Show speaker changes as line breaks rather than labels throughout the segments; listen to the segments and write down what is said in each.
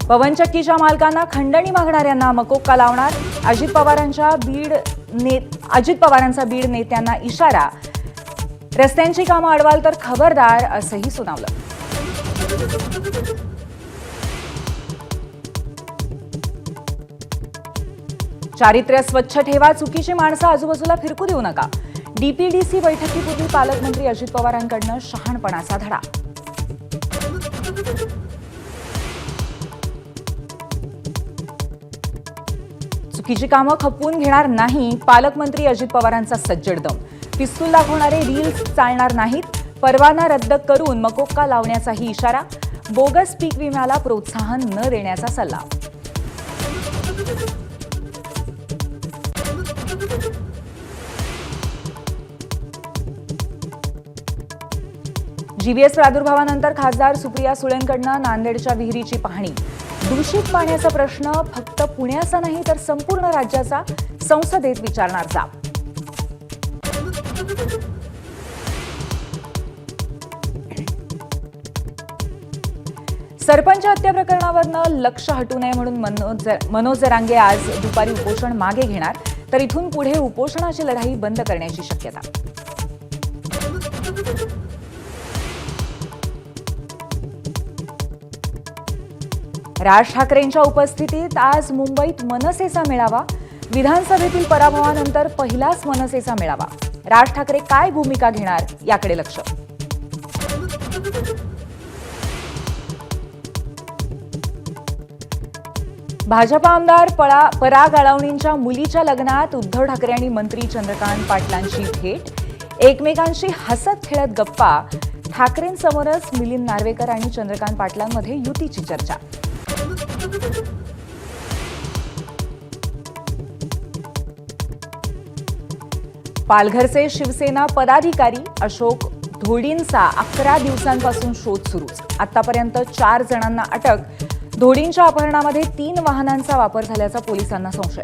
पवनचक्कीच्या मालकांना खंडणी मागणाऱ्यांना मकोक्का लावणार. अजित पवारांचा बीड नेत्यांना इशारा. रस्त्यांची कामं अडवाल तर खबरदार असंही सुनावलं. चारित्र्य स्वच्छ ठेवा, चुकीची माणसं आजूबाजूला फिरकू देऊ नका. डीपीडीसी बैठकीपूर्वी पालकमंत्री अजित पवारांकडून शहाणपणाचा धडा. चुकीची कामं खपवून घेणार नाही, पालकमंत्री अजित पवारांचा सज्जड दम. पिस्तूल दाखवणारे रील्स चालणार नाहीत. परवाना रद्द करून मकोक्का लावण्याचाही इशारा. बोगस पीक विम्याला प्रोत्साहन न देण्याचा सल्ला. जीबीएस प्रादुर्भावानंतर खासदार सुप्रिया सुळेंकडून नांदेडच्या विहिरीची पाहणी. दूषित पाण्याचा प्रश्न फक्त पुण्याचा नाही तर संपूर्ण राज्याचा, संसदेत विचारणार जाब. सरपंच हत्या प्रकरणावरनं लक्ष हटू नये म्हणून मनोज जरांगे आज दुपारी उपोषण मागे घेणार. तर इथून पुढे उपोषणाची लढाई बंद करण्याची शक्यता. राज ठाकरेंच्या उपस्थितीत आज मुंबईत मनसेचा मेळावा. विधानसभेतील पराभवानंतर पहिलाच मनसेचा मेळावा. राज ठाकरे काय भूमिका घेणार याकडे लक्ष. भाजपा आमदार पराग अळवणींच्या मुलीच्या लग्नात उद्धव ठाकरे आणि मंत्री चंद्रकांत पाटलांची भेट. एकमेकांशी हसत खेळत गप्पा. ठाकरेंसमोरच मिलिंद नार्वेकर आणि चंद्रकांत पाटलांमध्ये युतीची चर्चा. पालघरचे शिवसेना पदाधिकारी अशोक धोडींचा 11 दिवसांपासून शोध सुरूच. आतापर्यंत 4 जणांना अटक. धोडींच्या अपहरणामध्ये 3 वाहनांचा वापर झाल्याचा पोलिसांना संशय.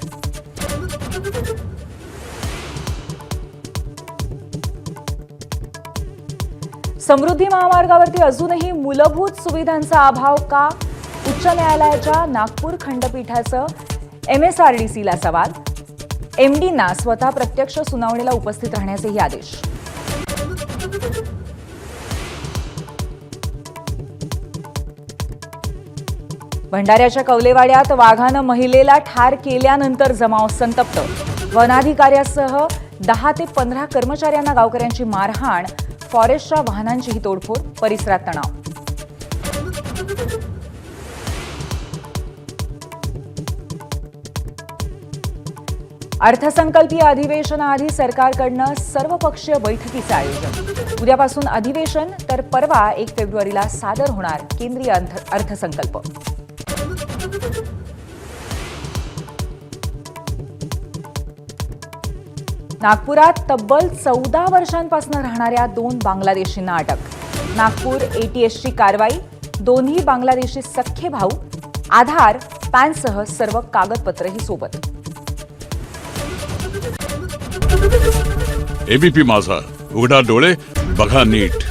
समृद्धी महामार्गावरती अजूनही मूलभूत सुविधांचा अभाव का? उच्च न्यायालयाच्या नागपूर खंडपीठाचं एमएसआरडीसीला सवाल. एमडींना स्वतः प्रत्यक्ष सुनावणीला उपस्थित राहण्याचेही आदेश. भंडाऱ्याच्या कवलेवाड्यात वाघानं महिलेला ठार केल्यानंतर जमाव संतप्त. वनाधिकाऱ्यासह 10 ते 15 कर्मचाऱ्यांना गावकऱ्यांची मारहाण. फॉरेस्टच्या वाहनांचीही तोडफोड. परिसरात तणाव. अर्थसंकल्पीय अधिवेशनाआधी सरकारकडून सर्वपक्षीय बैठकीचे आयोजन. उद्यापासून अधिवेशन तर परवा 1 फेब्रुवारीला सादर होणार केंद्रीय अर्थसंकल्प. नागपुरात तब्बल 14 वर्षांपासून राहणाऱ्या 2 बांगलादेशींना अटक. नागपूर एटीएसची कारवाई. दोन्ही बांगलादेशी सख्खे भाऊ. आधार, पॅनसह सर्व कागदपत्रही सोबत.
एबीपी माझा, उघडा डोळे बघा नीट.